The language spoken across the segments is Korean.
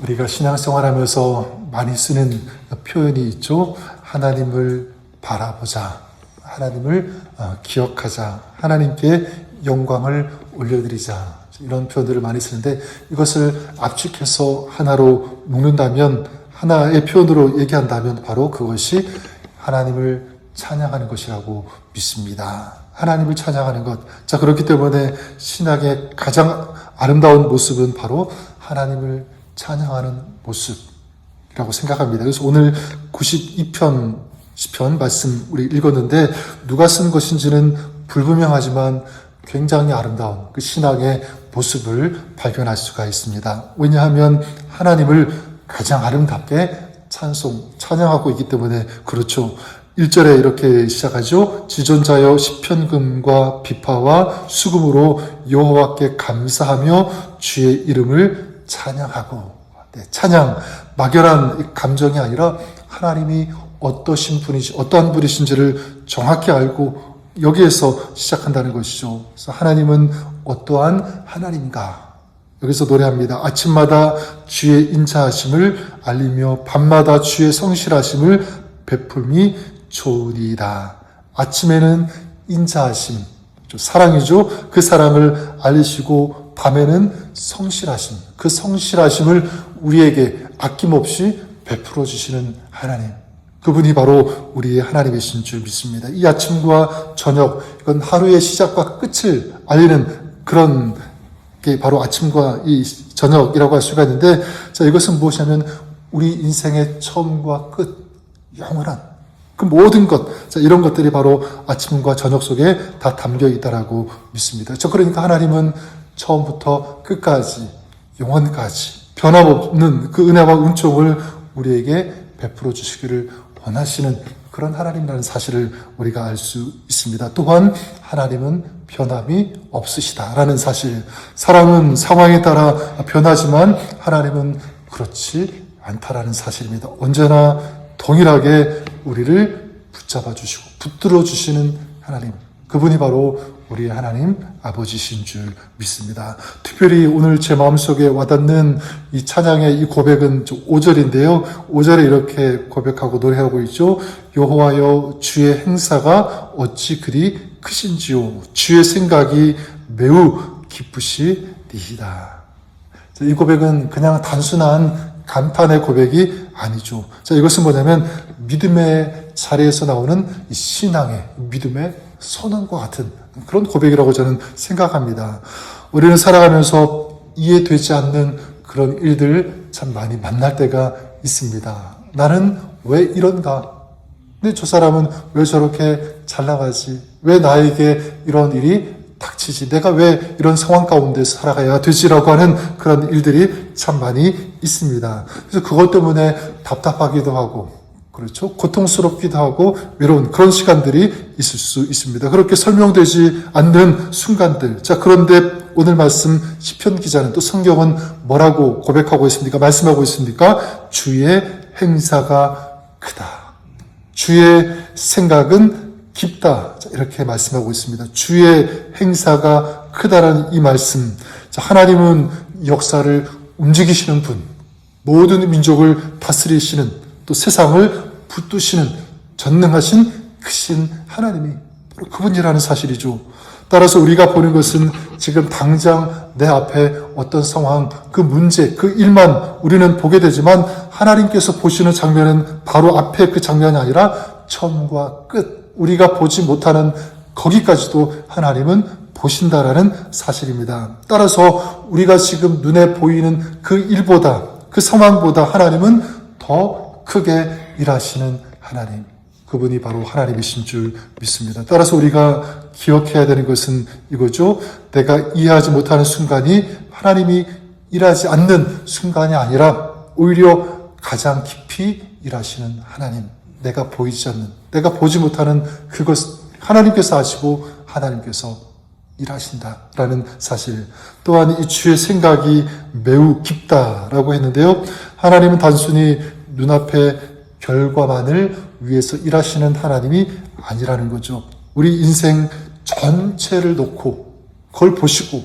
우리가 신앙생활하면서 많이 쓰는 표현이 있죠. 하나님을 바라보자, 하나님을 기억하자, 하나님께 영광을 올려드리자, 이런 표현들을 많이 쓰는데, 이것을 압축해서 하나로 묶는다면, 하나의 표현으로 얘기한다면 바로 그것이 하나님을 찬양하는 것이라고 믿습니다. 하나님을 찬양하는 것. 자, 그렇기 때문에 신학의 가장 아름다운 모습은 바로 하나님을 찬양하는 모습이라고 생각합니다. 그래서 오늘 92편 시편 말씀 우리 읽었는데, 누가 쓴 것인지는 불분명하지만 굉장히 아름다운 그 신앙의 모습을 발견할 수가 있습니다. 왜냐하면 하나님을 가장 아름답게 찬양하고 있기 때문에 그렇죠. 1절에 이렇게 시작하죠. 지존자여 시편금과 비파와 수금으로 여호와께 감사하며 주의 이름을 찬양하고. 찬양, 막연한 감정이 아니라 하나님이 어떠한 분이신지를 정확히 알고 여기에서 시작한다는 것이죠. 그래서 하나님은 어떠한 하나님인가? 여기서 노래합니다. 아침마다 주의 인자하심을 알리며 밤마다 주의 성실하심을 베풀미 좋으리이다. 아침에는 인자하심, 사랑이죠. 그 사랑을 알리시고 밤에는 성실하심, 그 성실하심을 우리에게 아낌없이 베풀어 주시는 하나님. 그분이 바로 우리의 하나님이신 줄 믿습니다. 이 아침과 저녁, 이건 하루의 시작과 끝을 알리는 그런 게 바로 아침과 이 저녁이라고 할 수가 있는데, 자, 이것은 무엇이냐면 우리 인생의 처음과 끝, 영원한 그 모든 것, 자, 이런 것들이 바로 아침과 저녁 속에 다 담겨 있다라고 믿습니다. 그러니까 하나님은 처음부터 끝까지, 영원까지 변함없는 그 은혜와 은총을 우리에게 베풀어 주시기를 원하시는 그런 하나님이라는 사실을 우리가 알 수 있습니다. 또한 하나님은 변함이 없으시다라는 사실. 사람은 상황에 따라 변하지만 하나님은 그렇지 않다라는 사실입니다. 언제나 동일하게 우리를 붙잡아 주시고 붙들어 주시는 하나님, 그분이 바로 우리의 하나님 아버지신 줄 믿습니다. 특별히 오늘 제 마음속에 와닿는 이 찬양의 이 고백은 5절인데요. 5절에 이렇게 고백하고 노래하고 있죠. 여호와여 주의 행사가 어찌 그리 크신지요. 주의 생각이 매우 깊으시니이다. 이 고백은 그냥 단순한 감탄의 고백이 아니죠. 자, 이것은 뭐냐면 믿음의 자리에서 나오는 이 신앙의 믿음의 선언과 같은 그런 고백이라고 저는 생각합니다. 우리는 살아가면서 이해되지 않는 그런 일들 참 많이 만날 때가 있습니다. 나는 왜 이런가? 근데 저 사람은 왜 저렇게 잘 나가지? 왜 나에게 이런 일이 닥치지? 내가 왜 이런 상황 가운데 살아가야 되지라고 하는 그런 일들이 참 많이 있습니다. 그래서 그것 때문에 답답하기도 하고, 그렇죠? 고통스럽기도 하고 외로운 그런 시간들이 있을 수 있습니다. 그렇게 설명되지 않는 순간들. 자, 그런데 오늘 말씀 시편 기자는 또 성경은 뭐라고 고백하고 있습니까? 말씀하고 있습니까? 주의 행사가 크다. 주의 생각은 깊다. 자, 이렇게 말씀하고 있습니다. 주의 행사가 크다라는 이 말씀. 자, 하나님은 역사를 움직이시는 분, 모든 민족을 다스리시는, 또 세상을 붙드시는 전능하신 크신 하나님이 바로 그분이라는 사실이죠. 따라서 우리가 보는 것은 지금 당장 내 앞에 어떤 상황, 그 문제, 그 일만 우리는 보게 되지만 하나님께서 보시는 장면은 바로 앞에 그 장면이 아니라 처음과 끝, 우리가 보지 못하는 거기까지도 하나님은 보신다라는 사실입니다. 따라서 우리가 지금 눈에 보이는 그 일보다, 그 상황보다 하나님은 더 크게 일하시는 하나님, 그분이 바로 하나님이신 줄 믿습니다. 따라서 우리가 기억해야 되는 것은 이거죠. 내가 이해하지 못하는 순간이 하나님이 일하지 않는 순간이 아니라 오히려 가장 깊이 일하시는 하나님, 내가 보이지 않는, 내가 보지 못하는 그것 하나님께서 아시고 하나님께서 일하신다라는 사실. 또한 이 주의 생각이 매우 깊다라고 했는데요. 하나님은 단순히 눈앞에 결과만을 위해서 일하시는 하나님이 아니라는 거죠. 우리 인생 전체를 놓고 그걸 보시고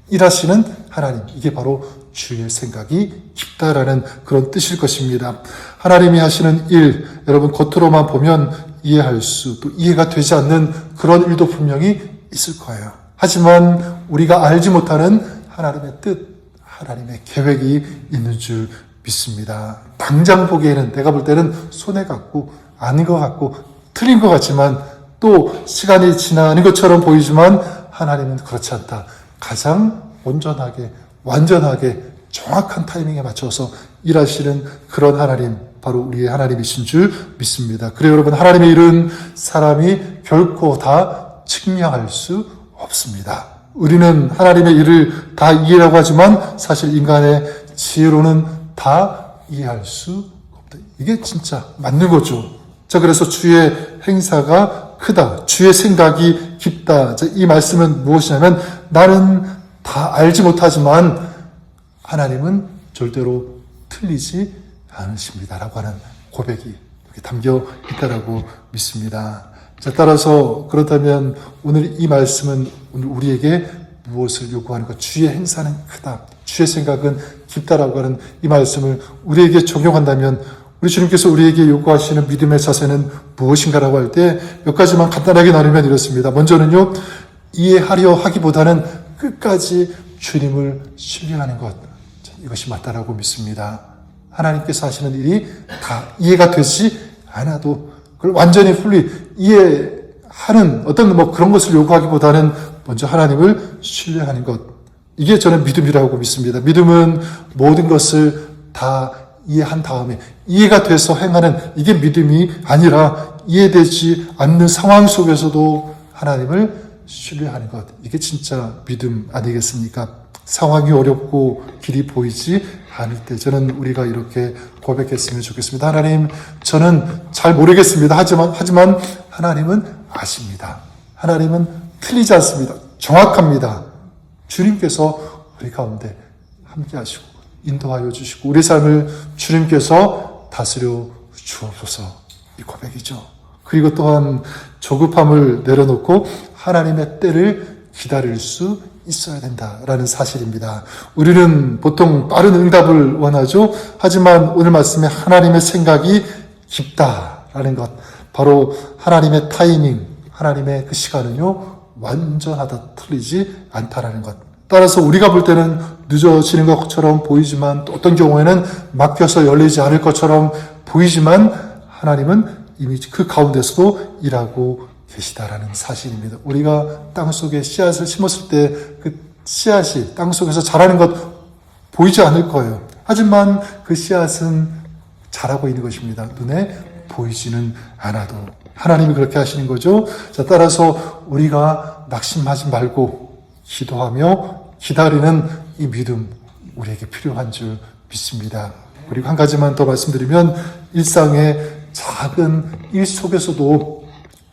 일하시는 하나님, 이게 바로 주의 생각이 깊다라는 그런 뜻일 것입니다. 하나님이 하시는 일, 여러분 겉으로만 보면 이해할 수, 또 이해가 되지 않는 그런 일도 분명히 있을 거예요. 하지만 우리가 알지 못하는 하나님의 뜻, 하나님의 계획이 있는 줄 믿습니다. 당장 보기에는, 내가 볼 때는 손해 같고 아닌 것 같고 틀린 것 같지만, 또 시간이 지나는 것처럼 보이지만 하나님은 그렇지 않다. 가장 온전하게, 완전하게, 정확한 타이밍에 맞춰서 일하시는 그런 하나님, 바로 우리의 하나님이신 줄 믿습니다. 그래요, 여러분, 하나님의 일은 사람이 결코 다 측량할 수 없습니다. 우리는 하나님의 일을 다 이해라고 하지만 사실 인간의 지혜로는 다 이해할 수 없다. 이게 진짜 맞는 거죠. 자, 그래서 주의 행사가 크다, 주의 생각이 깊다. 자, 이 말씀은 무엇이냐면, 나는 다 알지 못하지만 하나님은 절대로 틀리지 않으십니다라고 하는 고백이 여기 담겨 있다라고 믿습니다. 자, 따라서 그렇다면 오늘 이 말씀은 오늘 우리에게 무엇을 요구하는가? 주의 행사는 크다, 주의 생각은 깊다라고 하는 이 말씀을 우리에게 적용한다면 우리 주님께서 우리에게 요구하시는 믿음의 자세는 무엇인가라고 할 때 몇 가지만 간단하게 나누면 이렇습니다. 먼저는요, 이해하려 하기보다는 끝까지 주님을 신뢰하는 것, 이것이 맞다라고 믿습니다. 하나님께서 하시는 일이 다 이해가 되지 않아도 그걸 완전히 풀리 이해하는 어떤 그런 것을 요구하기보다는 먼저 하나님을 신뢰하는 것, 이게 저는 믿음이라고 믿습니다. 믿음은 모든 것을 다 이해한 다음에 이해가 돼서 행하는, 이게 믿음이 아니라 이해되지 않는 상황 속에서도 하나님을 신뢰하는 것, 이게 진짜 믿음 아니겠습니까? 상황이 어렵고 길이 보이지 않을 때 저는 우리가 이렇게 고백했으면 좋겠습니다. 하나님, 저는 잘 모르겠습니다. 하지만 하나님은 아십니다. 하나님은 틀리지 않습니다. 정확합니다. 주님께서 우리 가운데 함께 하시고 인도하여 주시고 우리 삶을 주님께서 다스려 주옵소서, 이 고백이죠. 그리고 또한 조급함을 내려놓고 하나님의 때를 기다릴 수 있어야 된다라는 사실입니다. 우리는 보통 빠른 응답을 원하죠. 하지만 오늘 말씀에 하나님의 생각이 깊다라는 것, 바로 하나님의 타이밍, 하나님의 그 시간은요, 완전하다, 틀리지 않다라는 것. 따라서 우리가 볼 때는 늦어지는 것처럼 보이지만, 또 어떤 경우에는 막혀서 열리지 않을 것처럼 보이지만 하나님은 이미 그 가운데서도 일하고 계시다라는 사실입니다. 우리가 땅속에 씨앗을 심었을 때 그 씨앗이 땅속에서 자라는 것 보이지 않을 거예요. 하지만 그 씨앗은 자라고 있는 것입니다. 눈에 보이지는 않아도. 하나님이 그렇게 하시는 거죠. 자, 따라서 우리가 낙심하지 말고 기도하며 기다리는 이 믿음, 우리에게 필요한 줄 믿습니다. 그리고 한 가지만 더 말씀드리면, 일상의 작은 일 속에서도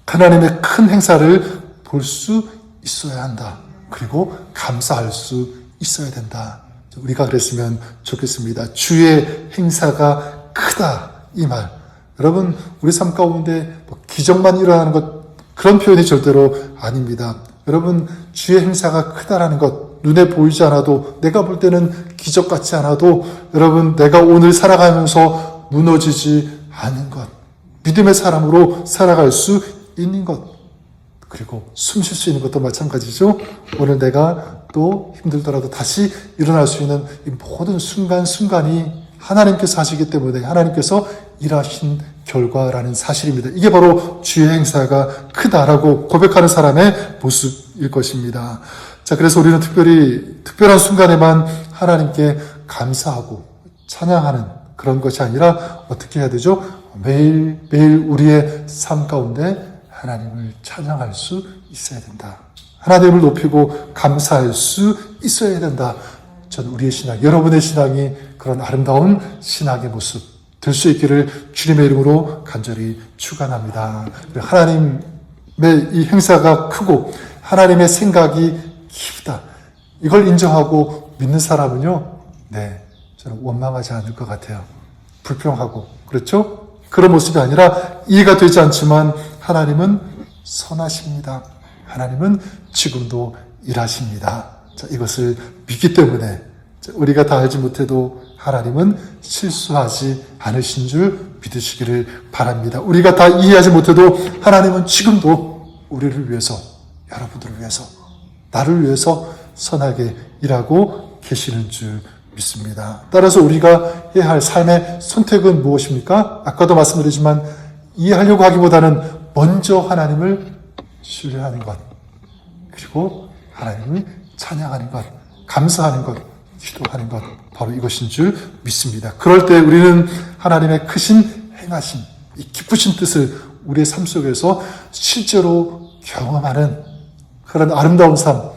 하나님의 큰 행사를 볼 수 있어야 한다. 그리고 감사할 수 있어야 된다. 우리가 그랬으면 좋겠습니다. 주의 행사가 크다, 이 말. 여러분, 우리 삶 가운데 기적만 일어나는 것, 그런 표현이 절대로 아닙니다. 여러분, 주의 행사가 크다라는 것, 눈에 보이지 않아도, 내가 볼 때는 기적 같지 않아도, 여러분, 내가 오늘 살아가면서 무너지지 않은 것, 믿음의 사람으로 살아갈 수 있는 것, 그리고 숨 쉴 수 있는 것도 마찬가지죠. 오늘 내가 또 힘들더라도 다시 일어날 수 있는 이 모든 순간순간이 하나님께서 하시기 때문에 하나님께서 일하신 결과라는 사실입니다. 이게 바로 주의 행사가 크다라고 고백하는 사람의 모습일 것입니다. 자, 그래서 우리는 특별한 순간에만 하나님께 감사하고 찬양하는 그런 것이 아니라 어떻게 해야 되죠? 매일 우리의 삶 가운데 하나님을 찬양할 수 있어야 된다. 하나님을 높이고 감사할 수 있어야 된다. 저는 우리의 신앙, 여러분의 신앙이 그런 아름다운 신앙의 모습 될 수 있기를 주님의 이름으로 간절히 축원합니다. 하나님의 이 행사가 크고 하나님의 생각이 깊다, 이걸 인정하고 믿는 사람은요, 저는 원망하지 않을 것 같아요. 불평하고, 그렇죠? 그런 모습이 아니라, 이해가 되지 않지만 하나님은 선하십니다. 하나님은 지금도 일하십니다. 자, 이것을 믿기 때문에 우리가 다 알지 못해도 하나님은 실수하지 않으신 줄 믿으시기를 바랍니다. 우리가 다 이해하지 못해도 하나님은 지금도 우리를 위해서, 여러분들을 위해서, 나를 위해서 선하게 일하고 계시는 줄 믿습니다. 따라서 우리가 해야 할 삶의 선택은 무엇입니까? 아까도 말씀드리지만 이해하려고 하기보다는 먼저 하나님을 신뢰하는 것, 그리고 하나님을 찬양하는 것, 감사하는 것, 기도하는 것, 바로 이것인 줄 믿습니다. 그럴 때 우리는 하나님의 크신 행하심, 이 기쁘신 뜻을 우리의 삶 속에서 실제로 경험하는 그런 아름다운 삶,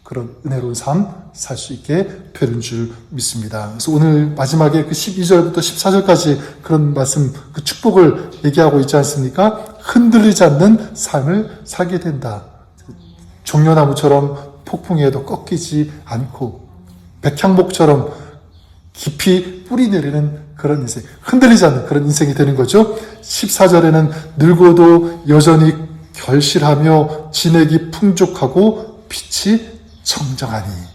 그런 은혜로운 삶 살 수 있게 되는 줄 믿습니다. 그래서 오늘 마지막에 그 12절부터 14절까지 그런 말씀, 그 축복을 얘기하고 있지 않습니까? 흔들리지 않는 삶을 살게 된다. 종려나무처럼 폭풍에도 꺾이지 않고 백향목처럼 깊이 뿌리 내리는 그런 인생, 흔들리지 않는 그런 인생이 되는 거죠. 14절에는 늙어도 여전히 결실하며 진액이 풍족하고 빛이 청정하니,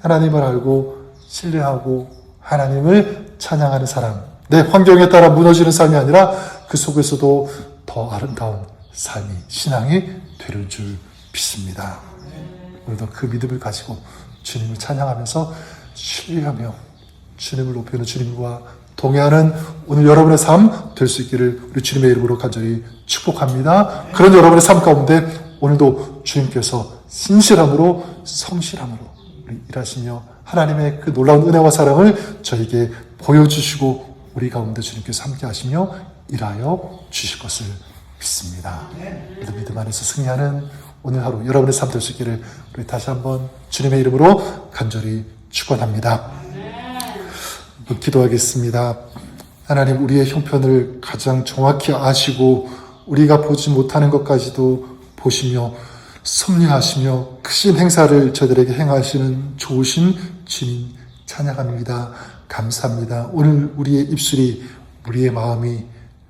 하나님을 알고 신뢰하고 하나님을 찬양하는 사람, 내 환경에 따라 무너지는 삶이 아니라 그 속에서도 더 아름다운 삶이, 신앙이 되는 줄 믿습니다. 오늘도 그 믿음을 가지고 주님을 찬양하면서 신뢰하며 주님을 높이는 주님과 동행하는 오늘 여러분의 삶 될 수 있기를 우리 주님의 이름으로 간절히 축복합니다. 그런 여러분의 삶 가운데 오늘도 주님께서 신실함으로, 성실함으로 우리 일하시며 하나님의 그 놀라운 은혜와 사랑을 저에게 보여주시고 우리 가운데 주님께서 함께 하시며 일하여 주실 것을 믿습니다. 믿음 안에서 승리하는 오늘 하루 여러분의 삶 될 수 있기를 우리 다시 한번 주님의 이름으로 간절히 축원합니다. 기도하겠습니다. 하나님, 우리의 형편을 가장 정확히 아시고 우리가 보지 못하는 것까지도 보시며 섭리하시며 크신 행사를 저들에게 행하시는 좋으신 주님 찬양합니다. 감사합니다. 오늘 우리의 입술이, 우리의 마음이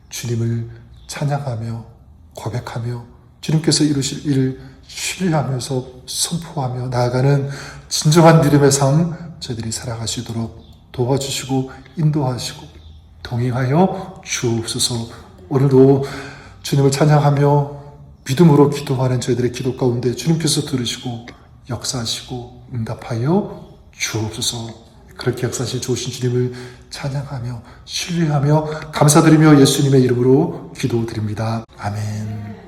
주님을 찬양하며 고백하며 주님께서 이루실 일을 신뢰하면서 선포하며 나아가는 진정한 믿음의 삶 저희들이 살아가시도록 도와주시고 인도하시고 동행하여 주옵소서. 오늘도 주님을 찬양하며 믿음으로 기도하는 저희들의 기도 가운데 주님께서 들으시고 역사하시고 응답하여 주옵소서. 그렇게 역사하실 좋으신 주님을 찬양하며 신뢰하며 감사드리며 예수님의 이름으로 기도드립니다. 아멘.